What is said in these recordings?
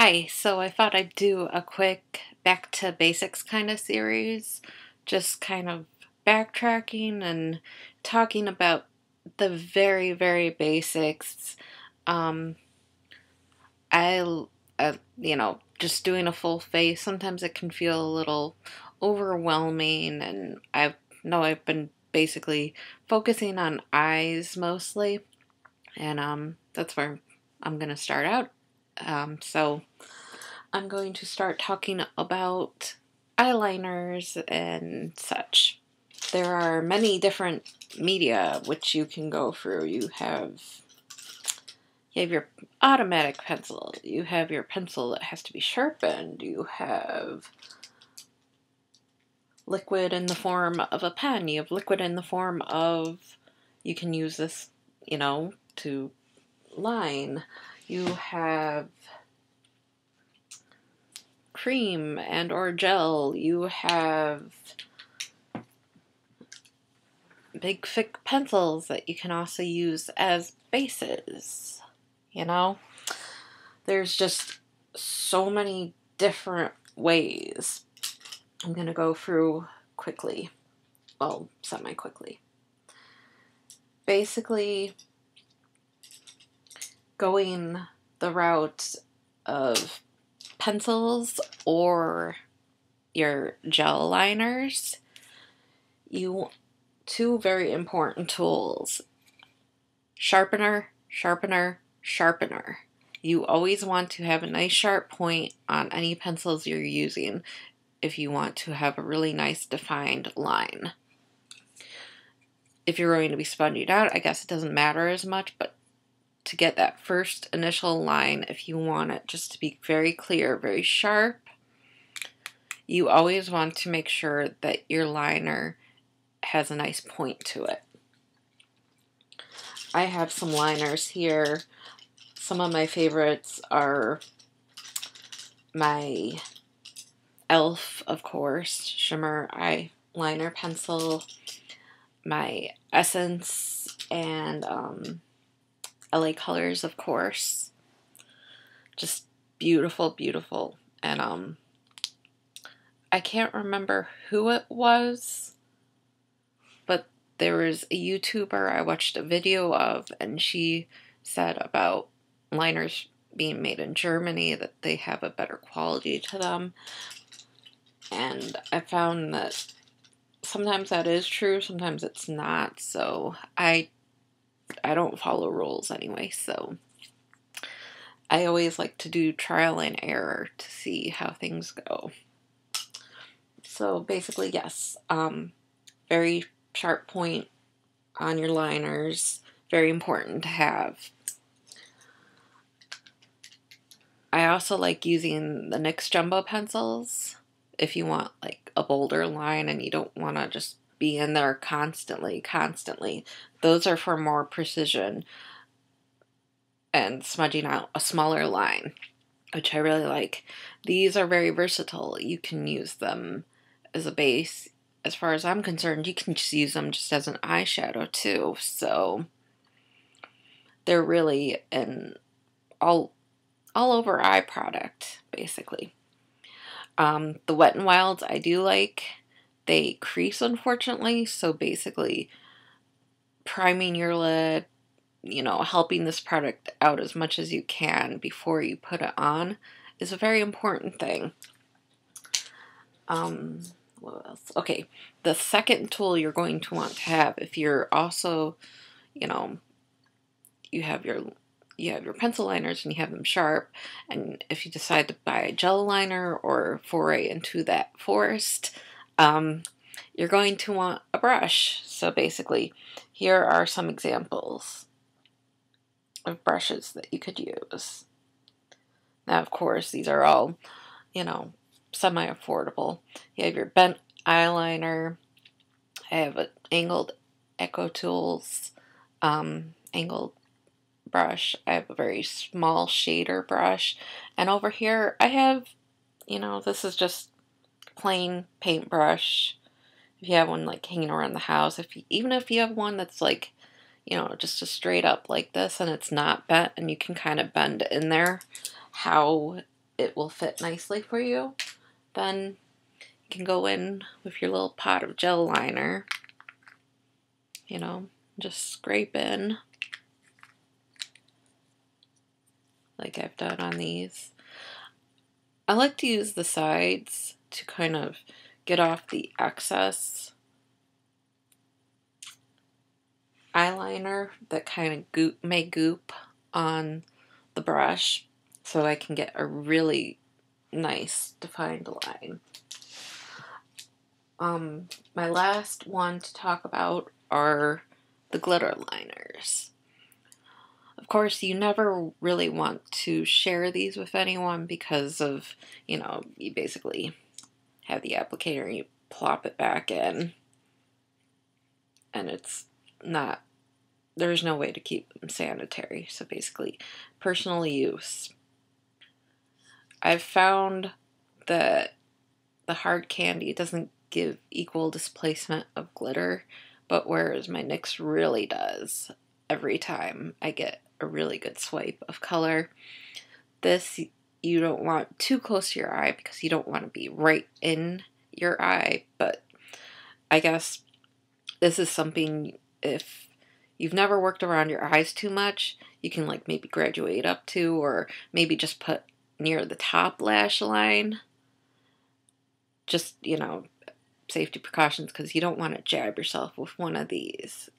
Hi, so I thought I'd do a quick back to basics kind of series, just kind of backtracking and talking about the very basics. Um, I, just doing a full face, sometimes it can feel a little overwhelming, and I know I've been basically focusing on eyes mostly, and that's where I'm gonna start out. So I'm going to start talking about eyeliners and such. There are many different media which you can go through. You have your automatic pencil. You have your pencil that has to be sharpened. You have liquid in the form of a pen. You have liquid in the form of, you can use this, to line. You have cream and or gel. You have big thick pencils that you can also use as bases. There's just so many different ways. I'm gonna go through quickly, well, semi-quickly. Basically, going the route of pencils or your gel liners, two very important tools: sharpener, sharpener, sharpener. You always want to have a nice sharp point on any pencils you're using if you want to have a really nice defined line. If you're going to be sponging out, I guess it doesn't matter as much, but to get that first initial line, if you want it just to be very clear, very sharp, you always want to make sure that your liner has a nice point to it. I have some liners here. Some of my favorites are my e.l.f., of course, shimmer eyeliner pencil, my Essence, and LA Colors, of course. Just beautiful, beautiful. And I can't remember who it was, but there was a YouTuber I watched a video of, and she said about liners being made in Germany that they have a better quality to them. And I found that sometimes that is true, sometimes it's not. So I don't follow rules anyway, so I always like to do trial and error to see how things go. So basically, yes, very sharp point on your liners, very important to have. I also like using the NYX Jumbo pencils if you want like a bolder line and you don't want to just be in there constantly. Those are for more precision and smudging out a smaller line, which I really like. These are very versatile. You can use them as a base. As far as I'm concerned, you can just use them just as an eyeshadow too. So they're really an all over eye product, basically. The Wet n Wilds I do like. They crease, unfortunately, so basically priming your lid, helping this product out as much as you can before you put it on is a very important thing. What else? Okay, the second tool you're going to want to have, if you're also, you have your pencil liners and you have them sharp, and if you decide to buy a gel liner or foray into that forest, you're going to want a brush. So basically, here are some examples of brushes that you could use. Now, of course, these are all, semi-affordable. You have your bent eyeliner. I have an angled Echo Tools angled brush. I have a very small shader brush. And over here, I have, this is just plain paintbrush. If you have one like hanging around the house, even if you have one that's like, just a straight up like this and it's not bent and you can kind of bend in there, how it will fit nicely for you, then you can go in with your little pot of gel liner, you know, just scrape in like I've done on these. I like to use the sides to kind of get off the excess eyeliner that kind of may goop on the brush, so I can get a really nice defined line. My last one to talk about are the glitter liners. Of course, you never really want to share these with anyone because of, you know, you basically have the applicator and you plop it back in, and it's not, there's no way to keep them sanitary. So basically, personal use. I've found that the hard candy doesn't give equal displacement of glitter, but whereas my NYX really does, every time I get a really good swipe of color. This you don't want too close to your eye because you don't want to be right in your eye, but I guess this is something, if you've never worked around your eyes too much, you can like maybe graduate up to, or maybe just put near the top lash line. Just, you know, safety precautions, because you don't want to jab yourself with one of these.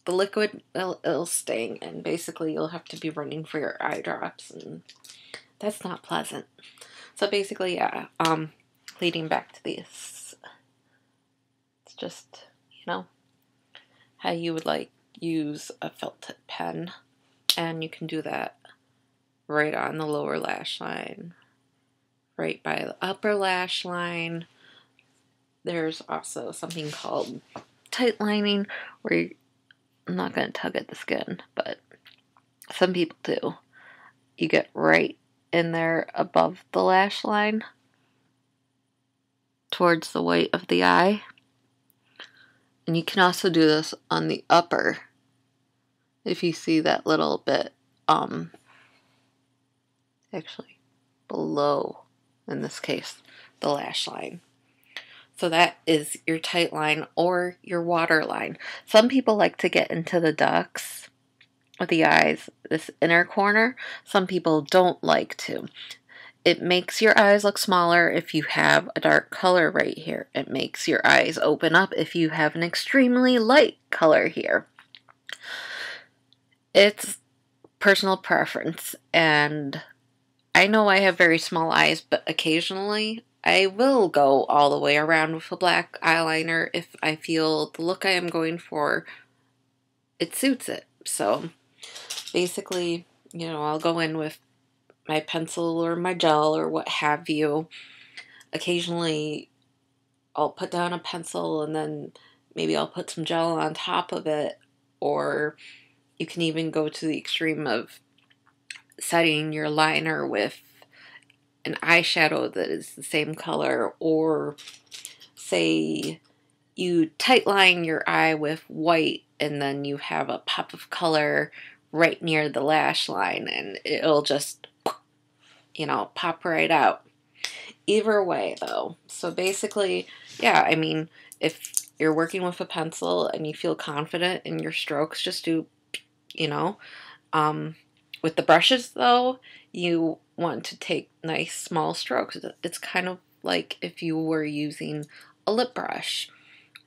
The liquid, it'll sting, and basically you'll have to be running for your eye drops, and that's not pleasant. So basically, yeah, leading back to this, it's just, you know, how you would like use a felt tip pen, and you can do that right on the lower lash line, right by the upper lash line. There's also something called tight lining, where I'm not going to tug at the skin, but some people do. You get right in there above the lash line, towards the white of the eye. And you can also do this on the upper, if you see that little bit, actually below, in this case, the lash line. So that is your tight line or your water line. Some people like to get into the ducts of the eyes, this inner corner. Some people don't like to. It makes your eyes look smaller if you have a dark color right here. It makes your eyes open up if you have an extremely light color here. It's personal preference, and I know I have very small eyes, but occasionally I will go all the way around with a black eyeliner if I feel the look I am going for, it suits it. So basically, you know, I'll go in with my pencil or my gel or what have you. Occasionally I'll put down a pencil and then maybe I'll put some gel on top of it, or you can even go to the extreme of setting your liner with an eyeshadow that is the same color, or say you tight line your eye with white and then you have a pop of color right near the lash line and it'll just, you know, pop right out. Either way though, so basically, yeah, I mean, if you're working with a pencil and you feel confident in your strokes, just do, you know, with the brushes though, you want to take nice small strokes. It's kind of like if you were using a lip brush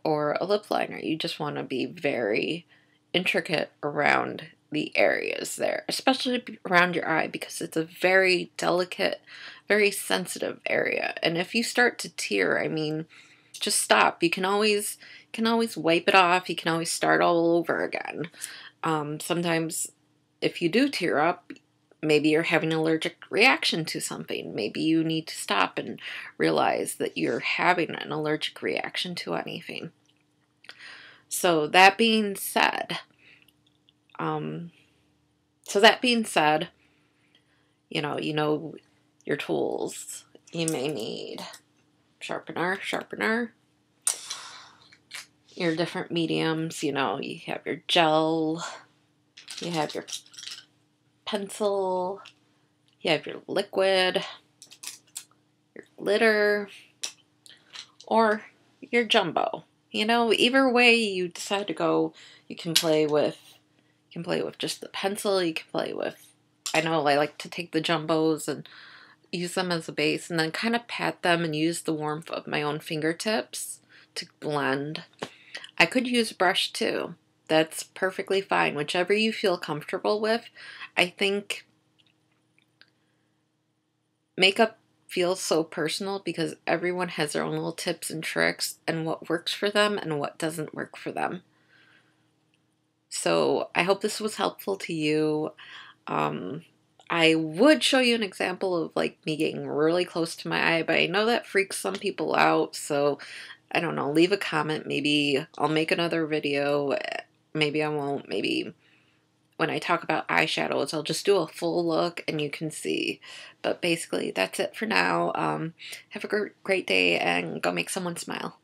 or a lip liner. You just want to be very intricate around the areas there, especially around your eye, because it's a very delicate, very sensitive area. And if you start to tear, I mean, just stop. You can always wipe it off. You can always start all over again. Sometimes if you do tear up, maybe you're having an allergic reaction to something. Maybe you need to stop and realize that you're having an allergic reaction to anything. So that being said, you know your tools. You may need sharpener, your different mediums. You know, you have your gel, you have your pencil, You have your liquid, your glitter, or your jumbo. You know, either way you decide to go, you can play with just the pencil, you can play with, I know I like to take the jumbos and use them as a base and then kind of pat them and use the warmth of my own fingertips to blend. I could use brush too. That's perfectly fine, whichever you feel comfortable with. I think makeup feels so personal because everyone has their own little tips and tricks and what works for them and what doesn't work for them. So I hope this was helpful to you. I would show you an example of like me getting really close to my eye, but I know that freaks some people out, so I don't know, leave a comment. Maybe I'll make another video. Maybe I won't. Maybe when I talk about eyeshadows, I'll just do a full look and you can see. But basically, that's it for now. Have a great day and go make someone smile.